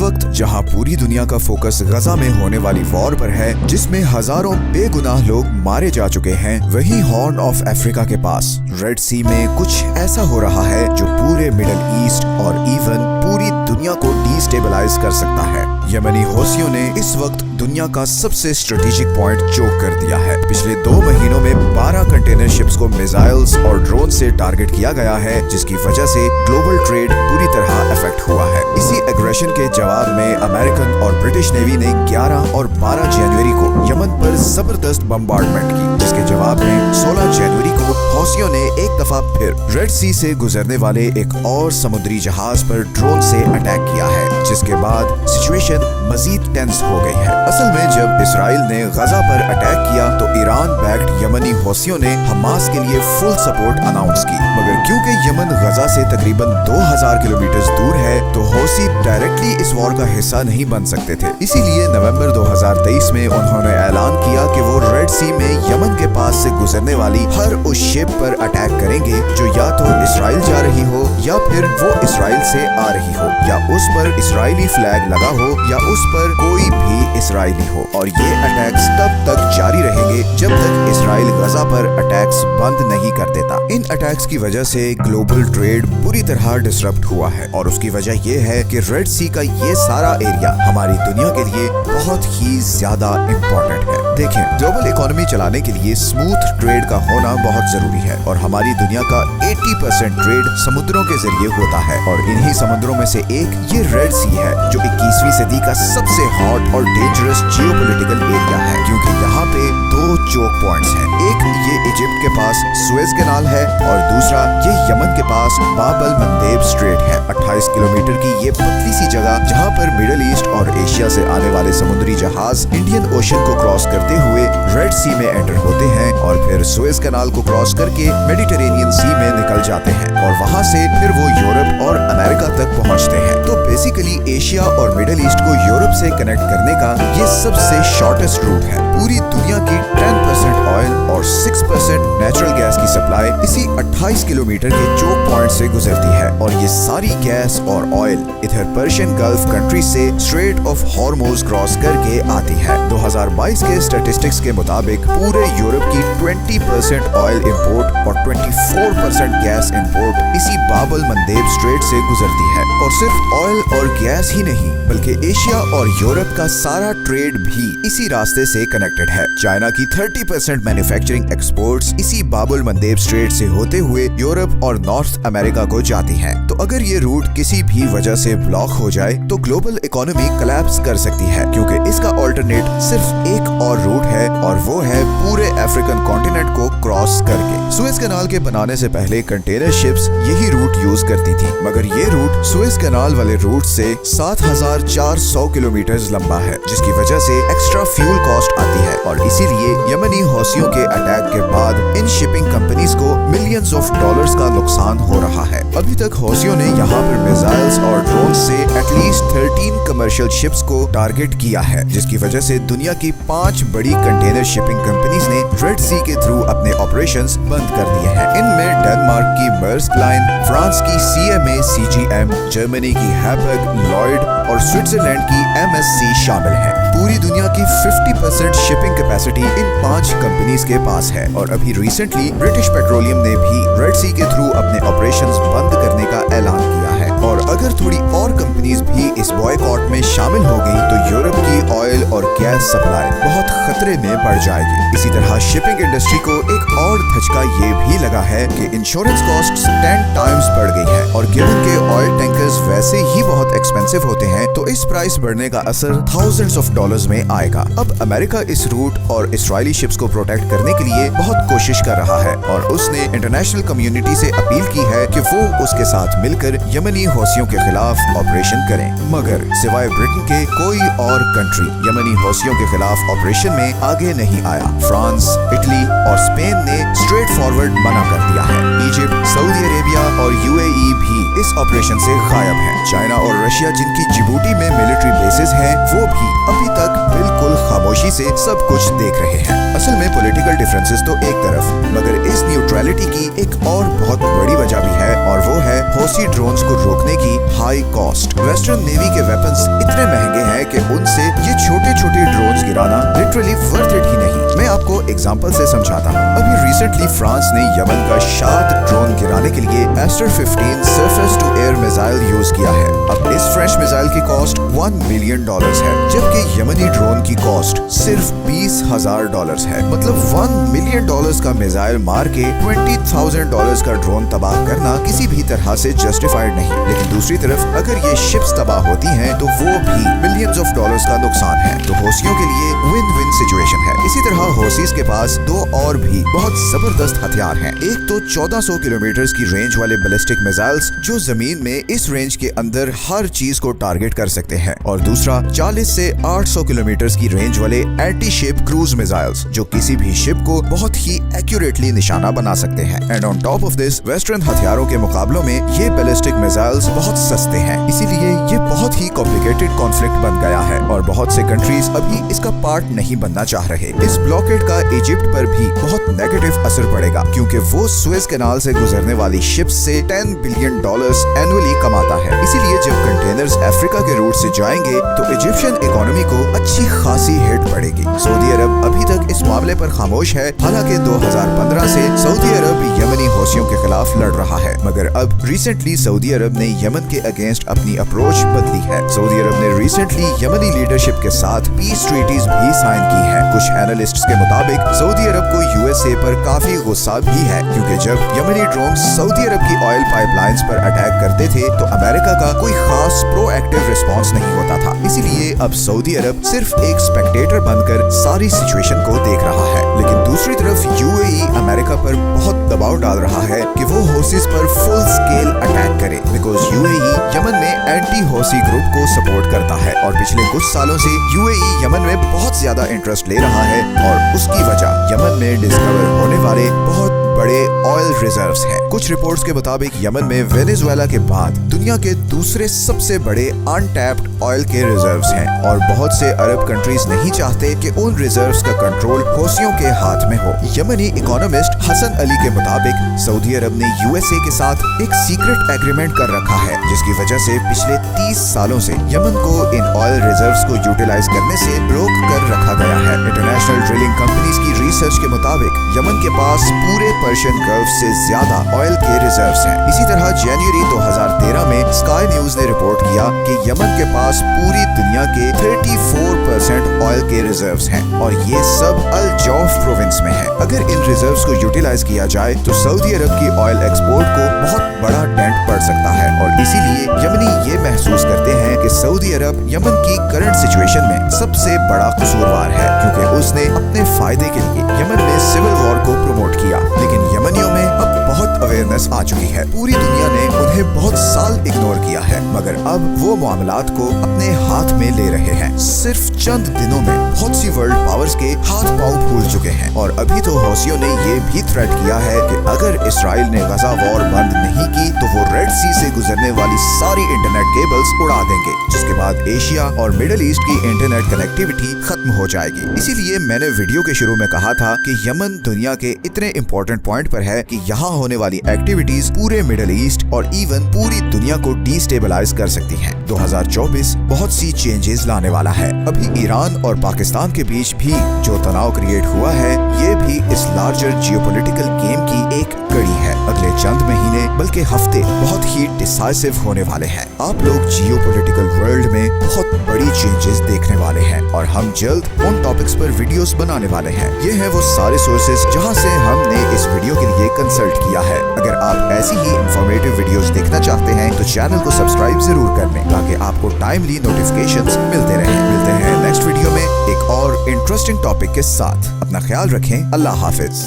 वक्त जहां पूरी दुनिया का फोकस गजा में होने वाली वॉर पर है, जिसमें हजारों बेगुनाह लोग मारे जा चुके हैं, वहीं हॉर्न ऑफ अफ्रीका के पास रेड सी में कुछ ऐसा हो रहा है जो पूरे मिडिल ईस्ट और इवन पूरी दुनिया को डिस्टेबलाइज कर सकता है। यमनी हौसियों ने इस वक्त दुनिया का सबसे स्ट्रेटेजिक पॉइंट चोक कर दिया है। पिछले 2 महीनों में 12 कंटेनर शिप्स को मिसाइल्स और ड्रोन से टारगेट किया गया है, जिसकी वजह से ग्लोबल ट्रेड पूरी तरह अफेक्ट हुआ है। इसी एग्रेशन के जवाब में अमेरिकन और ब्रिटिश नेवी ने 11 और 12 जनवरी को यमन पर जबरदस्त बम्बार्डमेंट की, जिसके जवाब में 16 जनवरी को हौसियों ने एक दफा फिर रेड सी से गुजरने वाले एक और समुद्री जहाज पर ड्रोन से अटैक किया है, जिसके बाद सिचुएशन मजीद टेंस हो गई है। असल में जब इसराइल ने गजा पर अटैक किया तो ईरान बैक्ड यमनी हौसियों ने हमास के लिए फुल सपोर्ट अनाउंस की, मगर क्योंकि यमन गजा से तकरीबन 2000 किलोमीटर दूर है तो हौसी डायरेक्टली इस वॉर का हिस्सा नहीं बन सकते थे। इसीलिए नवंबर 2023 में उन्होंने ऐलान किया कि वो रेड सी में यमन के पास से गुजरने वाली हर उस शिप पर अटैक करेंगे जो या तो इसराइल जा रही हो या फिर वो इसराइल से आ रही हो, या उस पर इसराइली फ्लैग लगा हो या उस पर कोई भी इसराइली हो। और ये अटैक्स तब तक जारी रहेंगे जब तक इसराइल गजा पर अटैक्स बंद नहीं कर देता। इन अटैक्स की वजह से ग्लोबल ट्रेड बुरी तरह डिसरप्ट हुआ है, और उसकी वजह ये है कि रेड सी का ये सारा एरिया हमारी दुनिया के लिए बहुत ही ज्यादा इम्पोर्टेंट है। देखें, ग्लोबल इकोनॉमी चलाने के लिए स्मूथ ट्रेड का होना बहुत जरूरी है, और हमारी दुनिया का 80% ट्रेड समुद्रों के जरिए होता है, और इन्हीं समुद्रों में से एक ये रेड सी है जो 21वीं सदी का सबसे हॉट और डेंजरस जियोपॉलिटिकल एरिया है, क्योंकि यहाँ पे 2 चोक पॉइंट्स हैं। एक ये इजिप्ट के पास सुएज कैनाल है और दूसरा ये यमन के पास बाब अल मंदेब स्ट्रेट है। 28 किलोमीटर की ये पतली सी जगह जहाँ पर मिडिल ईस्ट और एशिया से आने वाले समुद्री जहाज इंडियन ओशन को क्रॉस करते हुए रेड सी में एंटर होते हैं और फिर सुएज कैनाल को क्रॉस करके मेडिटेरेनियन सी में निकल जाते हैं, और वहाँ से फिर वो यूरोप और अमेरिका तक पहुँचते हैं। तो बेसिकली एशिया और मिडिल ईस्ट को यूरोप से कनेक्ट करने का ये सबसे शॉर्टेस्ट रूट है। पूरी दुनिया की 10% ऑयल और 6% नेचुरल गैस की सप्लाई इसी 28 किलोमीटर के चोक पॉइंट से गुजरती है, और ये सारी गैस और ऑयल इधर पर्शियन गल्फ कंट्री से स्ट्रेट ऑफ हॉर्मुज क्रॉस करके आती है। 2022 के स्टैटिस्टिक्स के मुताबिक पूरे यूरोप की 20% ऑयल इंपोर्ट और 24% गैस इंपोर्ट इसी बाब अल मंदेब स्ट्रेट से गुजरती है। और सिर्फ ऑयल और गैस ही नहीं बल्कि एशिया और यूरोप का सारा ट्रेड भी इसी रास्ते से कनेक्टेड है। चाइना की 30% मैन्युफैक्चरिंग एक्सपोर्ट्स इसी बाब अल मंदेब स्ट्रेट से होते हुए यूरोप और नॉर्थ अमेरिका को जाती हैं। तो अगर ये रूट किसी भी वजह से ब्लॉक हो जाए तो ग्लोबल इकोनॉमी कोलैप्स कर सकती है, क्योंकि इसका ऑल्टरनेट सिर्फ एक और रूट है, और वो है पूरे अफ्रीकन कॉन्टिनेंट को क्रॉस करके। सुएज कैनाल के बनाने से पहले कंटेनर शिप्स यही रूट यूज करती थी, मगर ये रूट सुएज कैनाल वाले रूट से 7400 किलोमीटर लंबा है, जिसकी वजह से एक्स्ट्रा फ्यूल कॉस्ट आती है, और इसीलिए यमनी हौसियों के अटैक के बाद इन शिपिंग कंपनीज को मिलियंस ऑफ डॉलर्स का नुकसान हो रहा है। अभी तक हौसियों ने यहाँ पर मिसाइल्स और ड्रोन से एटलीस्ट 13 कमर्शियल शिप्स को टारगेट किया है, जिसकी वजह से दुनिया की 5 बड़ी कंटेनर शिपिंग कंपनीज ने रेड सी के थ्रू अपने ऑपरेशंस बंद कर दिए हैं। इनमें डेनमार्क की मर्स्क लाइन, फ्रांस की CMA CGM, जर्मनी की हैपग, लॉयड और स्विट्जरलैंड की MSC शामिल है। पूरी दुनिया की 50% शिपिंग कैपेसिटी इन 5 कंपनीज के पास है, और अभी रिसेंटली ब्रिटिश पेट्रोलियम ने भी रेड सी के थ्रू अपने ऑपरेशंस बंद करने का ऐलान किया है। और अगर थोड़ी और कंपनीज भी इस बॉयकॉट में शामिल हो गई तो यूरोप की ऑयल और गैस सप्लाई बहुत खतरे में पड़ जाएगी। इसी तरह शिपिंग इंडस्ट्री को एक और धचका ये भी लगा है कि इंश्योरेंस कॉस्ट्स 10 टाइम्स बढ़ गई है, और गिवन के ऑयल टैंकर्स वैसे ही बहुत एक्सपेंसिव होते हैं तो इस प्राइस बढ़ने का असर थाउजेंड्स ऑफ डॉलर्स में आएगा। अब अमेरिका इस रूट और इसराइली शिप्स को प्रोटेक्ट करने के लिए बहुत कोशिश कर रहा है, और उसने इंटरनेशनल कम्युनिटी से अपील की है कि वो उसके साथ मिलकर यमनी हौसियों के खिलाफ ऑपरेशन करें, मगर सिवाय ब्रिटेन के कोई और कंट्री यमनी हौसियों के खिलाफ ऑपरेशन में आगे नहीं आया। फ्रांस, इटली और स्पेन ने स्ट्रेट फॉरवर्ड मना कर दिया है। इजिप्ट, सऊदी अरेबिया और UAE भी इस ऑपरेशन से गायब है। चाइना और रशिया, जिनकी जिबूटी में मिलिट्री बेसेस हैं, वो भी अभी तक बिल्कुल खामोशी से सब कुछ देख रहे हैं। असल में पॉलिटिकल डिफरेंसेस तो एक तरफ, मगर इस न्यूट्रलिटी की एक और बहुत बड़ी वजह भी है, और वो है हौसी ड्रोन्स को रोकने की हाई कॉस्ट। वेस्टर्न नेवी के वेपन्स इतने महंगे हैं कि उनसे ये छोटे छोटे ड्रोन्स गिराना लिटरली वर्थ इट ही नहीं। मैं आपको एग्जांपल से समझाता हूँ। अभी रिसेंटली फ्रांस ने यमन का शाद ड्रोन गिराने के लिए Aster 15 surface to air missile use किया है। अब इस फ्रेश मिसाइल की कॉस्ट $1 मिलियन है, जबकि यमनी ड्रोन की कॉस्ट सिर्फ $20,000 है। मतलब $1 मिलियन का मिसाइल मार के $20,000 का ड्रोन तबाह करना किसी भी तरह से जस्टिफाइड नहीं। लेकिन दूसरी तरफ अगर ये शिप्स तबाह होती हैं तो वो भी मिलियंस ऑफ डॉलर्स का नुकसान है। तो हौसियों के लिए विन विन सिचुएशन है। इसी तरह हौसीज के पास दो और भी बहुत जबरदस्त हथियार हैं। एक तो 1400 किलोमीटर की रेंज वाले बैलिस्टिक मिसाइल्स जो जमीन में इस रेंज के अंदर हर चीज को टारगेट कर सकते हैं, और दूसरा 40 से 800 किलोमीटर की रेंज वाले एंटी शिप क्रूज मिसाइल्स जो किसी भी शिप को बहुत ही एक्यूरेटली निशाना बना सकते हैं। And on top of this western हथियारों के मुकाबलों में ये बैलिस्टिक मिसाइल्स बहुत सस्ते हैं, इसीलिए ये बहुत ही कॉम्प्लिकेटेड कॉन्फ्लिक्ट बन गया है और बहुत से कंट्रीज अभी इसका पार्ट नहीं बनना चाह रहे। इस ब्लॉकेड का इजिप्ट पर भी बहुत नेगेटिव असर पड़ेगा, क्योंकि वो सुएज कैनाल से गुजरने वाली शिप्स से $10 बिलियन एनुअली कमाता है। इसीलिए जब कंटेनर्स अफ्रीका के रूट से जाएंगे तो इजिप्शियन इकोनॉमी को अच्छी खासी हिट पड़ेगी। सऊदी अरब अभी तक इस मामले पर खामोश है। हालांकि 2015 से सऊदी अरब यमनी हौसियों के खिलाफ लड़ रहा है, मगर अब रिसेंटली सऊदी अरब ने यमन के अगेंस्ट अपनी अप्रोच बदली है। सऊदी अरब ने रिसेंटली यमनी लीडरशिप के साथ पीस ट्रीटीज भी साइन की हैं। कुछ एनालिस्ट्स के मुताबिक सऊदी अरब को यूएसए पर काफी गुस्सा भी है, क्योंकि जब यमनी ड्रोन सऊदी अरब की ऑयल पाइपलाइंस पर अटैक करते थे तो अमेरिका का कोई खास प्रोएक्टिव रिस्पांस नहीं होता था। इसीलिए अब सऊदी अरब सिर्फ एक स्पेक्टेटर बनकर सारी सिचुएशन को देख रहा है। लेकिन दूसरी तरफ यूएई अमेरिका पर बहुत दबाव डाल रहा है कि वो हौसीज पर फुल स्केल अटैक करे, बिकॉज यूएई यमन में एंटी हौसी ग्रुप को सपोर्ट करता है और पिछले कुछ सालों से यूएई यमन में बहुत ज्यादा इंटरेस्ट ले रहा है, और उसकी वजह यमन में डिस्कवर होने वाले बहुत बड़े ऑयल रिजर्व्स हैं। कुछ रिपोर्ट्स के मुताबिक यमन में वेनेजुएला के बाद दुनिया के दूसरे सबसे बड़े अनटैप्ड ऑयल के रिजर्व्स हैं, और बहुत से अरब कंट्रीज नहीं चाहते कि उन रिजर्व्स का कंट्रोल हौसियों के हाथ में हो। यमनी इकोनॉमिस्ट हसन अली के मुताबिक सऊदी अरब ने यूएसए के साथ एक सीक्रेट एग्रीमेंट कर रखा है, जिसकी वजह से पिछले 30 सालों से यमन को इन ऑयल रिजर्व्स को यूटिलाइज करने से रोक कर रखा गया है। इंटरनेशनल ड्रिलिंग कंपनीज की रिसर्च के मुताबिक यमन के पास पूरे पर्शियन गल्फ से ज्यादा ऑयल के रिजर्व्स हैं। इसी तरह जनवरी 2013 में स्काई न्यूज ने रिपोर्ट किया कि यमन के पास पूरी दुनिया के 34% ऑयल के रिजर्व्स हैं, और ये सब अल जौफ प्रोविंस में है। अगर इन रिजर्व्स को यूटिलाइज किया जाए तो सऊदी अरब की ऑयल एक्सपोर्ट को बहुत बड़ा डेंट पड़ सकता है, और इसीलिए यमनी ये महसूस करते हैं कि सऊदी अरब यमन की करंट सिचुएशन में सबसे बड़ा कसूरवार है, क्योंकि उसने अपने फायदे के लिए यमन में सिविल वॉर को प्रमोट किया। लेकिन यमनियों में अब बहुत अवेयरनेस आ चुकी है। पूरी दुनिया ने उन्हें बहुत साल इग्नोर किया है, मगर अब वो मामलात को अपने हाथ में ले रहे हैं। सिर्फ चंद दिनों में बहुत सी वर्ल्ड पावर्स के हाथ पांव फूल चुके हैं, और अभी तो हौसियों ने ये भी थ्रेट किया है कि अगर इसराइल ने गजा वॉर बंद नहीं की तो वो रेड सी से गुजरने वाली सारी इंटरनेट केबल्स उड़ा देंगे, जिसके बाद एशिया और मिडिल ईस्ट की इंटरनेट कनेक्टिविटी खत्म हो जाएगी। इसीलिए मैंने वीडियो के शुरू में कहा था कि यमन दुनिया के इतने इंपॉर्टेंट पॉइंट पर है कि यहाँ होने वाली एक्टिविटीज पूरे मिडिल ईस्ट और इवन पूरी दुनिया को डिस्टेबलाइज कर सकती हैं। 2024 बहुत सी चेंजेस लाने वाला है। अभी ईरान और पाकिस्तान के बीच भी जो तनाव क्रिएट हुआ है, ये भी इस लार्जर जियोपॉलिटिकल गेम की एक कड़ी है। अगले चंद महीने बल्कि हफ्ते बहुत ही डिसाइसिव होने वाले हैं। आप लोग जियोपॉलिटिकल वर्ल्ड में बहुत बड़ी चेंजेस देखने वाले हैं, और हम जल्द उन टॉपिक्स पर वीडियोस बनाने वाले हैं। ये हैं वो सारे सोर्सेज जहां से हमने इस वीडियो के लिए कंसल्ट किया है। अगर आप ऐसी ही इंफॉर्मेटिव वीडियोस देखना चाहते हैं तो चैनल को सब्सक्राइब जरूर कर लें, ताकि आपको टाइमली नोटिफिकेशंस मिलते रहें। मिलते हैं नेक्स्ट वीडियो में एक और इंटरेस्टिंग टॉपिक के साथ। अपना ख्याल रखें। अल्लाह हाफिज।